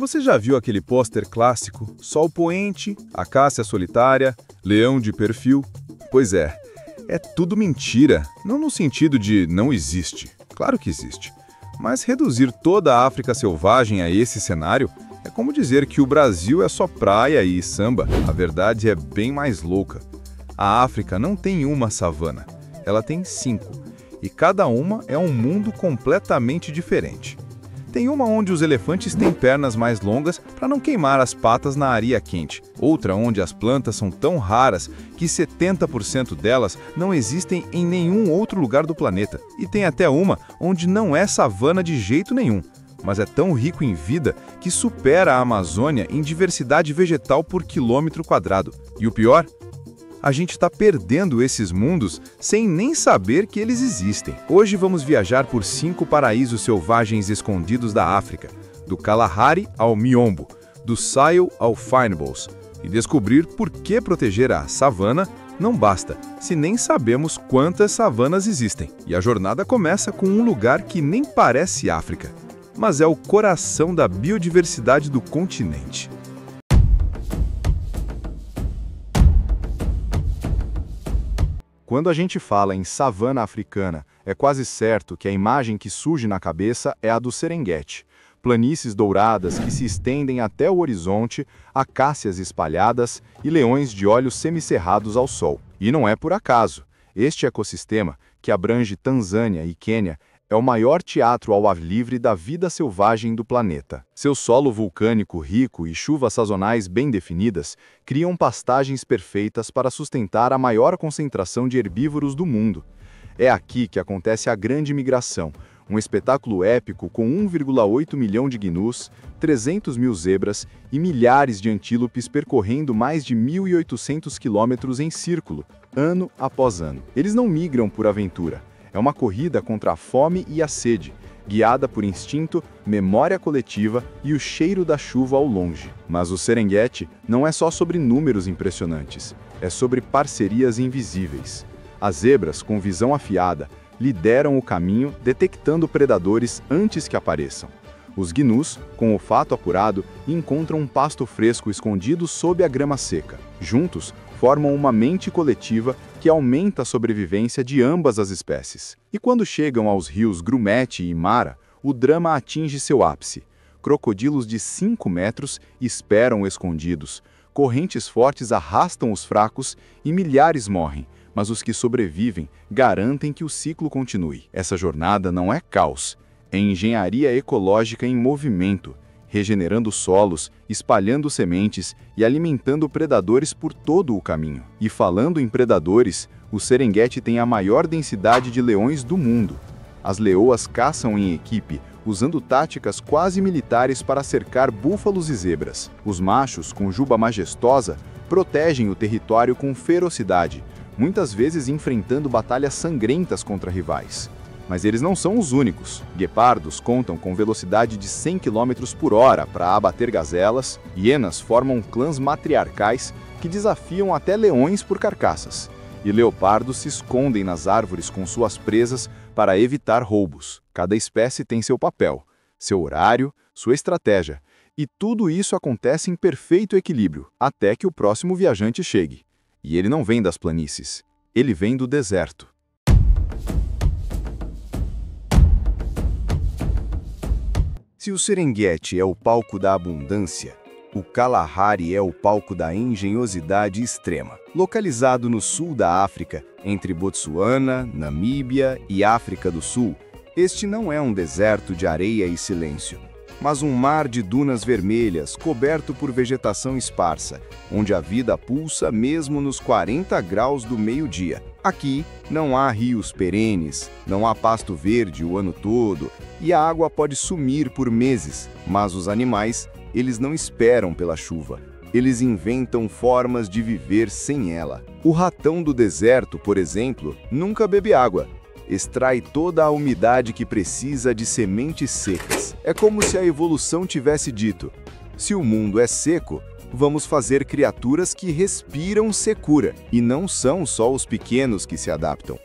Você já viu aquele pôster clássico? Sol poente, acácia solitária, leão de perfil? Pois é tudo mentira, não no sentido de não existe. Claro que existe. Mas reduzir toda a África selvagem a esse cenário é como dizer que o Brasil é só praia e samba. A verdade é bem mais louca. A África não tem uma savana, ela tem 5. E cada uma é um mundo completamente diferente. Tem uma onde os elefantes têm pernas mais longas para não queimar as patas na areia quente. Outra onde as plantas são tão raras que 70% delas não existem em nenhum outro lugar do planeta. E tem até uma onde não é savana de jeito nenhum, mas é tão rico em vida que supera a Amazônia em diversidade vegetal por quilômetro quadrado. E o pior? A gente está perdendo esses mundos sem nem saber que eles existem. Hoje vamos viajar por 5 paraísos selvagens escondidos da África, do Kalahari ao Miombo, do Sahel ao Fynbos, e descobrir por que proteger a savana não basta, se nem sabemos quantas savanas existem. E a jornada começa com um lugar que nem parece África, mas é o coração da biodiversidade do continente. Quando a gente fala em savana africana, é quase certo que a imagem que surge na cabeça é a do Serengeti. Planícies douradas que se estendem até o horizonte, acácias espalhadas e leões de olhos semicerrados ao sol. E não é por acaso. Este ecossistema, que abrange Tanzânia e Quênia, é o maior teatro ao ar livre da vida selvagem do planeta. Seu solo vulcânico rico e chuvas sazonais bem definidas criam pastagens perfeitas para sustentar a maior concentração de herbívoros do mundo. É aqui que acontece a Grande Migração, um espetáculo épico com 1,8 milhão de gnus, 300 mil zebras e milhares de antílopes percorrendo mais de 1.800 quilômetros em círculo, ano após ano. Eles não migram por aventura. É uma corrida contra a fome e a sede, guiada por instinto, memória coletiva e o cheiro da chuva ao longe. Mas o Serengeti não é só sobre números impressionantes, é sobre parcerias invisíveis. As zebras, com visão afiada, lideram o caminho detectando predadores antes que apareçam. Os gnus, com olfato apurado, encontram um pasto fresco escondido sob a grama seca. Juntos, formam uma mente coletiva que aumenta a sobrevivência de ambas as espécies. E quando chegam aos rios Grumete e Mara, o drama atinge seu ápice. Crocodilos de 5 metros esperam escondidos, correntes fortes arrastam os fracos e milhares morrem, mas os que sobrevivem garantem que o ciclo continue. Essa jornada não é caos, é engenharia ecológica em movimento, regenerando solos, espalhando sementes e alimentando predadores por todo o caminho. E falando em predadores, o Serengeti tem a maior densidade de leões do mundo. As leoas caçam em equipe, usando táticas quase militares para cercar búfalos e zebras. Os machos, com juba majestosa, protegem o território com ferocidade, muitas vezes enfrentando batalhas sangrentas contra rivais. Mas eles não são os únicos. Guepardos contam com velocidade de 100 km por hora para abater gazelas, hienas formam clãs matriarcais que desafiam até leões por carcaças, e leopardos se escondem nas árvores com suas presas para evitar roubos. Cada espécie tem seu papel, seu horário, sua estratégia, e tudo isso acontece em perfeito equilíbrio, até que o próximo viajante chegue. E ele não vem das planícies, ele vem do deserto. Se o Serengeti é o palco da abundância, o Kalahari é o palco da engenhosidade extrema. Localizado no sul da África, entre Botsuana, Namíbia e África do Sul, este não é um deserto de areia e silêncio, mas um mar de dunas vermelhas coberto por vegetação esparsa, onde a vida pulsa mesmo nos 40 graus do meio-dia. Aqui não há rios perenes, não há pasto verde o ano todo e a água pode sumir por meses, mas os animais, eles não esperam pela chuva. Eles inventam formas de viver sem ela. O ratão do deserto, por exemplo, nunca bebe água. Extrai toda a umidade que precisa de sementes secas. É como se a evolução tivesse dito: se o mundo é seco, vamos fazer criaturas que respiram secura. E não são só os pequenos que se adaptam.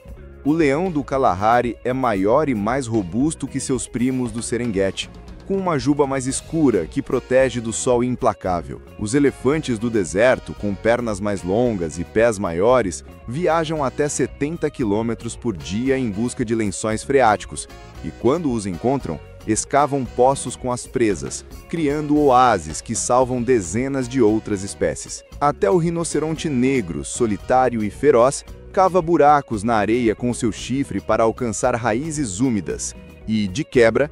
O leão do Kalahari é maior e mais robusto que seus primos do Serengeti. com uma juba mais escura que protege do sol implacável. Os elefantes do deserto, com pernas mais longas e pés maiores, viajam até 70 km por dia em busca de lençóis freáticos e, quando os encontram, escavam poços com as presas, criando oásis que salvam dezenas de outras espécies. Até o rinoceronte negro, solitário e feroz, cava buracos na areia com seu chifre para alcançar raízes úmidas e, de quebra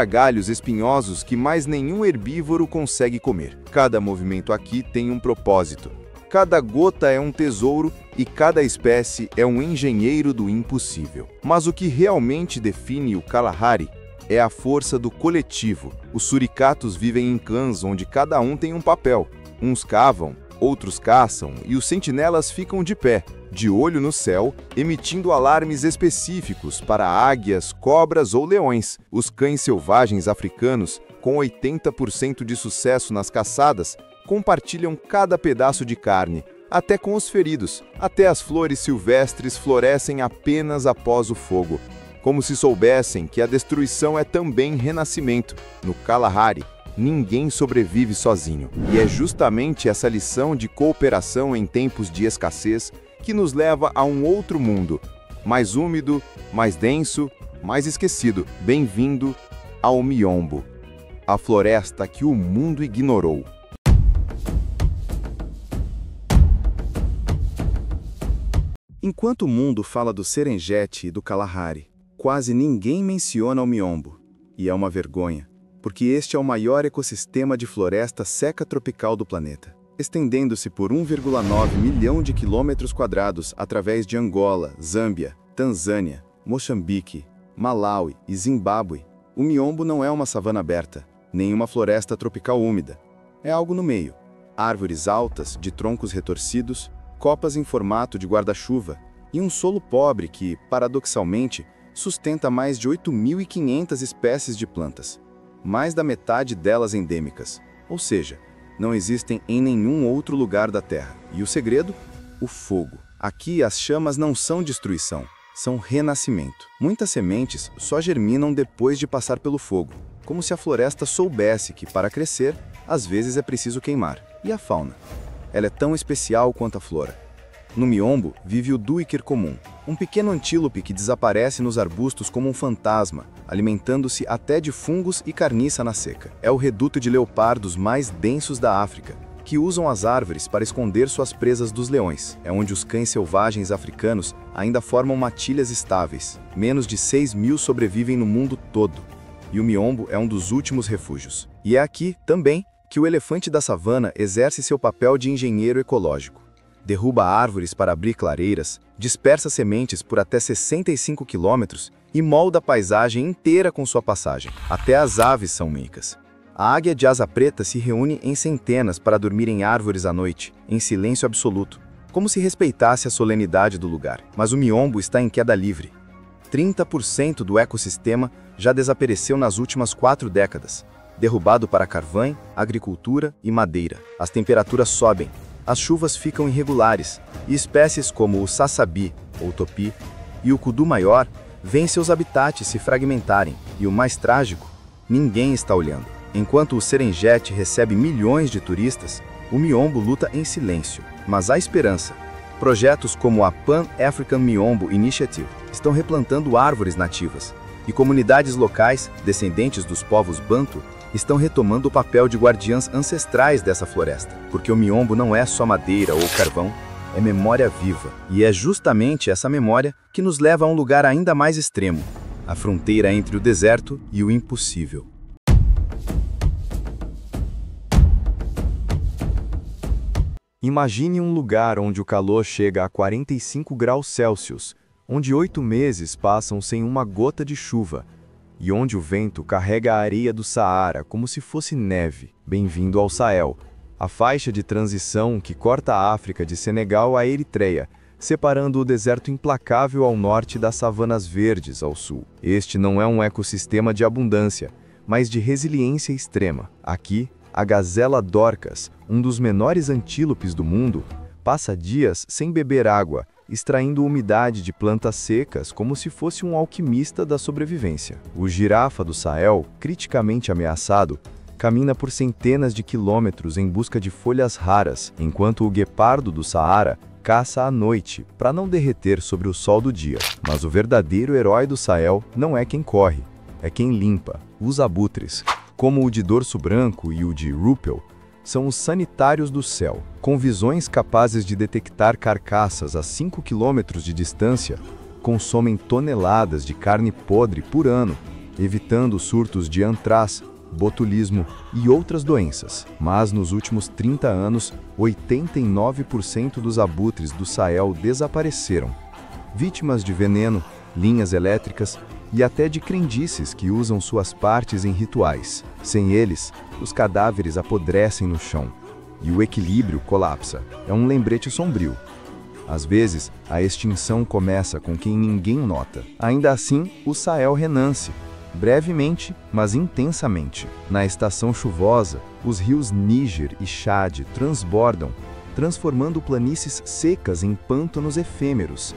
galhos espinhosos que mais nenhum herbívoro consegue comer. Cada movimento aqui tem um propósito. Cada gota é um tesouro e cada espécie é um engenheiro do impossível. Mas o que realmente define o Kalahari é a força do coletivo. Os suricatos vivem em clãs onde cada um tem um papel. Uns cavam, outros caçam e os sentinelas ficam de pé, de olho no céu, emitindo alarmes específicos para águias, cobras ou leões. Os cães selvagens africanos, com 80% de sucesso nas caçadas, compartilham cada pedaço de carne, até com os feridos. Até as flores silvestres florescem apenas após o fogo, como se soubessem que a destruição é também renascimento. No Kalahari, ninguém sobrevive sozinho. E é justamente essa lição de cooperação em tempos de escassez que nos leva a um outro mundo, mais úmido, mais denso, mais esquecido. Bem-vindo ao Miombo, a floresta que o mundo ignorou. Enquanto o mundo fala do Serengeti e do Kalahari, quase ninguém menciona o Miombo. E é uma vergonha, porque este é o maior ecossistema de floresta seca tropical do planeta, estendendo-se por 1,9 milhão de quilômetros quadrados através de Angola, Zâmbia, Tanzânia, Moçambique, Malawi e Zimbábue. O Miombo não é uma savana aberta, nem uma floresta tropical úmida. É algo no meio. Árvores altas, de troncos retorcidos, copas em formato de guarda-chuva e um solo pobre que, paradoxalmente, sustenta mais de 8.500 espécies de plantas, mais da metade delas endêmicas, ou seja, não existem em nenhum outro lugar da Terra. E o segredo? O fogo. Aqui as chamas não são destruição, são renascimento. Muitas sementes só germinam depois de passar pelo fogo, como se a floresta soubesse que, para crescer, às vezes é preciso queimar. E a fauna? Ela é tão especial quanto a flora. No Miombo vive o duiker comum, um pequeno antílope que desaparece nos arbustos como um fantasma, alimentando-se até de fungos e carniça na seca. É o reduto de leopardos mais densos da África, que usam as árvores para esconder suas presas dos leões. É onde os cães selvagens africanos ainda formam matilhas estáveis. Menos de 6.000 sobrevivem no mundo todo, e o Miombo é um dos últimos refúgios. E é aqui, também, que o elefante da savana exerce seu papel de engenheiro ecológico. Derruba árvores para abrir clareiras, dispersa sementes por até 65 quilômetros e molda a paisagem inteira com sua passagem. Até as aves são únicas. A águia de asa preta se reúne em centenas para dormir em árvores à noite, em silêncio absoluto, como se respeitasse a solenidade do lugar. Mas o Miombo está em queda livre. 30% do ecossistema já desapareceu nas últimas 4 décadas, derrubado para carvão, agricultura e madeira. As temperaturas sobem, as chuvas ficam irregulares, e espécies como o saçabi, ou topi, e o kudu maior, veem seus habitats se fragmentarem. E o mais trágico, ninguém está olhando. Enquanto o Serengeti recebe milhões de turistas, o Miombo luta em silêncio. Mas há esperança. Projetos como a Pan-African Miombo Initiative estão replantando árvores nativas, e comunidades locais, descendentes dos povos Bantu, estão retomando o papel de guardiãs ancestrais dessa floresta. Porque o Miombo não é só madeira ou carvão, é memória viva. E é justamente essa memória que nos leva a um lugar ainda mais extremo, a fronteira entre o deserto e o impossível. Imagine um lugar onde o calor chega a 45 graus Celsius, onde 8 meses passam sem uma gota de chuva, e onde o vento carrega a areia do Saara como se fosse neve. Bem-vindo ao Sahel, a faixa de transição que corta a África de Senegal a Eritreia, separando o deserto implacável ao norte das savanas verdes ao sul. Este não é um ecossistema de abundância, mas de resiliência extrema. Aqui, a gazela Dorcas, um dos menores antílopes do mundo, passa dias sem beber água, extraindo umidade de plantas secas como se fosse um alquimista da sobrevivência. O girafa do Sahel, criticamente ameaçado, caminha por centenas de quilômetros em busca de folhas raras, enquanto o guepardo do Saara caça à noite para não derreter sobre o sol do dia. Mas o verdadeiro herói do Sahel não é quem corre, é quem limpa. Os abutres, como o de dorso branco e o de Rupel, são os sanitários do céu. Com visões capazes de detectar carcaças a 5 quilômetros de distância, consomem toneladas de carne podre por ano, evitando surtos de antraz, botulismo e outras doenças. Mas nos últimos 30 anos, 89% dos abutres do Sahel desapareceram, vítimas de veneno, linhas elétricas e até de crendices que usam suas partes em rituais. Sem eles, os cadáveres apodrecem no chão e o equilíbrio colapsa. É um lembrete sombrio. Às vezes, a extinção começa com quem ninguém nota. Ainda assim, o Sahel renasce, brevemente, mas intensamente. Na estação chuvosa, os rios Níger e Chad transbordam, transformando planícies secas em pântanos efêmeros.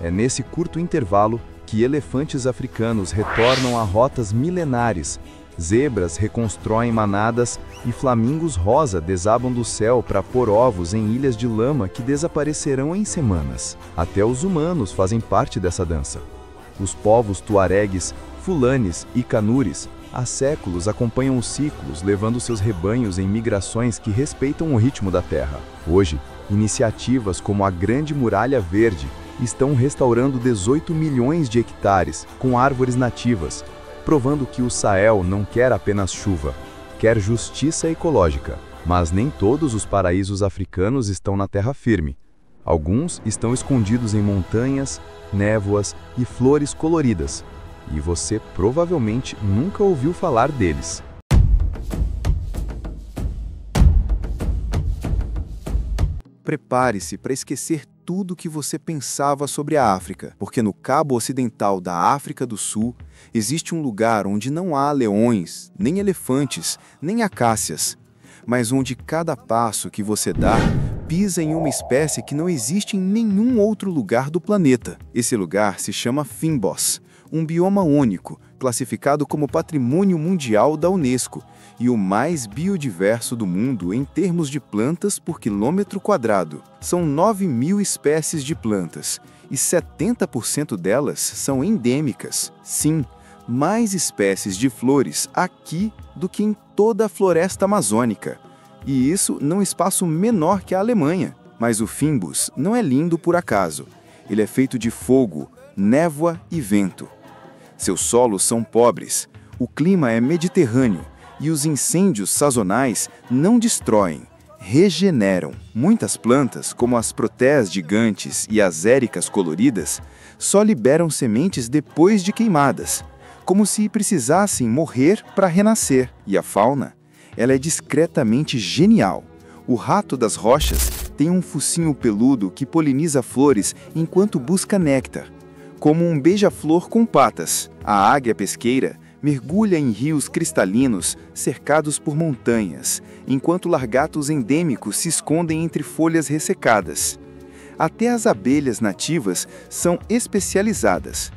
É nesse curto intervalo que elefantes africanos retornam a rotas milenares, zebras reconstroem manadas e flamingos rosa desabam do céu para pôr ovos em ilhas de lama que desaparecerão em semanas. Até os humanos fazem parte dessa dança. Os povos tuaregues, fulanes e canures há séculos acompanham os ciclos, levando seus rebanhos em migrações que respeitam o ritmo da terra. Hoje, iniciativas como a Grande Muralha Verde estão restaurando 18 milhões de hectares com árvores nativas, provando que o Sahel não quer apenas chuva, quer justiça ecológica. Mas nem todos os paraísos africanos estão na terra firme. Alguns estão escondidos em montanhas, névoas e flores coloridas, e você provavelmente nunca ouviu falar deles. Prepare-se para esquecer tudo o que você pensava sobre a África, porque no cabo ocidental da África do Sul existe um lugar onde não há leões, nem elefantes, nem acácias, mas onde cada passo que você dá pisa em uma espécie que não existe em nenhum outro lugar do planeta. Esse lugar se chama Fynbos, um bioma único, classificado como Patrimônio Mundial da Unesco e o mais biodiverso do mundo em termos de plantas por quilômetro quadrado. São 9.000 espécies de plantas e 70% delas são endêmicas. Sim, mais espécies de flores aqui do que em toda a floresta amazônica. E isso num espaço menor que a Alemanha. Mas o Fynbos não é lindo por acaso. Ele é feito de fogo, névoa e vento. Seus solos são pobres, o clima é mediterrâneo e os incêndios sazonais não destroem, regeneram. Muitas plantas, como as proteas gigantes e as éricas coloridas, só liberam sementes depois de queimadas, como se precisassem morrer para renascer. E a fauna? Ela é discretamente genial. O rato das rochas tem um focinho peludo que poliniza flores enquanto busca néctar, como um beija-flor com patas. A águia pesqueira mergulha em rios cristalinos cercados por montanhas, enquanto largatos endêmicos se escondem entre folhas ressecadas. Até as abelhas nativas são especializadas.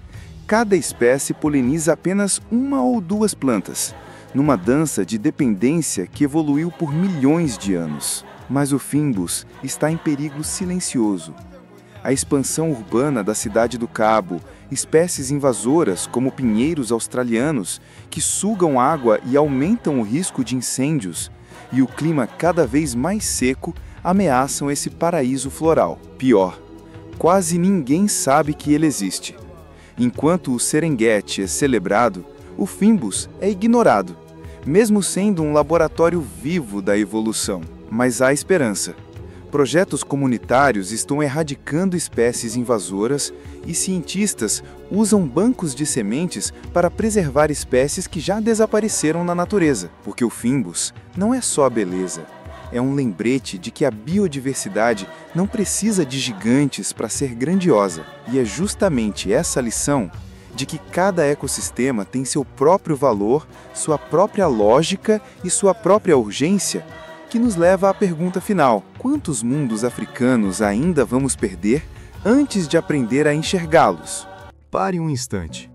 Cada espécie poliniza apenas uma ou duas plantas, numa dança de dependência que evoluiu por milhões de anos. Mas o Fynbos está em perigo silencioso. A expansão urbana da Cidade do Cabo, espécies invasoras como pinheiros australianos que sugam água e aumentam o risco de incêndios, e o clima cada vez mais seco ameaçam esse paraíso floral. Pior, quase ninguém sabe que ele existe. Enquanto o Serengeti é celebrado, o Fynbos é ignorado, mesmo sendo um laboratório vivo da evolução. Mas há esperança. Projetos comunitários estão erradicando espécies invasoras e cientistas usam bancos de sementes para preservar espécies que já desapareceram na natureza. Porque o Fynbos não é só beleza, é um lembrete de que a biodiversidade não precisa de gigantes para ser grandiosa. E é justamente essa lição de que cada ecossistema tem seu próprio valor, sua própria lógica e sua própria urgência, que nos leva à pergunta final: quantos mundos africanos ainda vamos perder antes de aprender a enxergá-los. Pare um instante.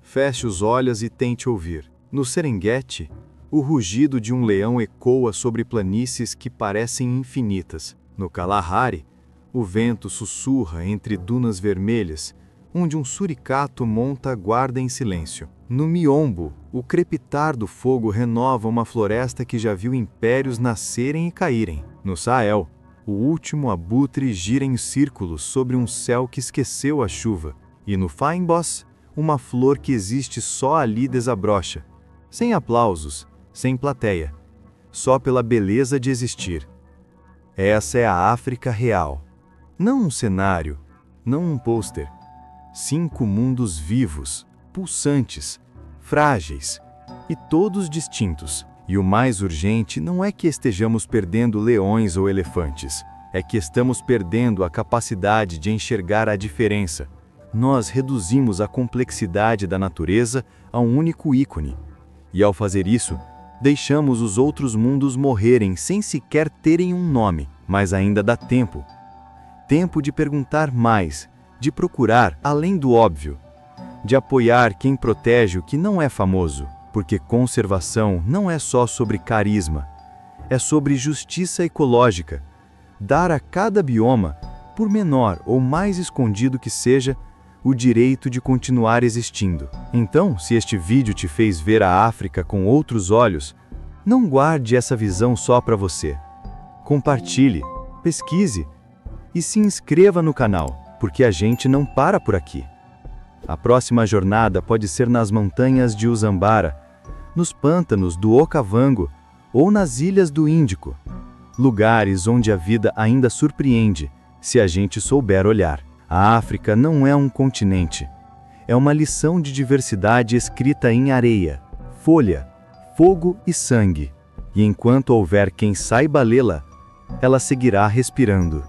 Feche os olhos e tente ouvir. No Serengeti, o rugido de um leão ecoa sobre planícies que parecem infinitas. No Kalahari, o vento sussurra entre dunas vermelhas, onde um suricato monta guarda em silêncio. No Miombo, o crepitar do fogo renova uma floresta que já viu impérios nascerem e caírem. No Sahel, o último abutre gira em círculos sobre um céu que esqueceu a chuva. E no Fynbos, uma flor que existe só ali desabrocha, sem aplausos, sem plateia, só pela beleza de existir. Essa é a África real. Não um cenário, não um pôster. 5 mundos vivos, pulsantes, frágeis e todos distintos. E o mais urgente não é que estejamos perdendo leões ou elefantes, é que estamos perdendo a capacidade de enxergar a diferença. Nós reduzimos a complexidade da natureza a um único ícone. E ao fazer isso, deixamos os outros mundos morrerem sem sequer terem um nome. Mas ainda dá tempo. Tempo de perguntar mais, de procurar além do óbvio, de apoiar quem protege o que não é famoso, porque conservação não é só sobre carisma, é sobre justiça ecológica, dar a cada bioma, por menor ou mais escondido que seja, o direito de continuar existindo. Então, se este vídeo te fez ver a África com outros olhos, não guarde essa visão só para você. Compartilhe, pesquise e se inscreva no canal, porque a gente não para por aqui. A próxima jornada pode ser nas montanhas de Usambara, nos pântanos do Okavango ou nas ilhas do Índico, lugares onde a vida ainda surpreende se a gente souber olhar. A África não é um continente, é uma lição de diversidade escrita em areia, folha, fogo e sangue. E enquanto houver quem saiba lê-la, ela seguirá respirando.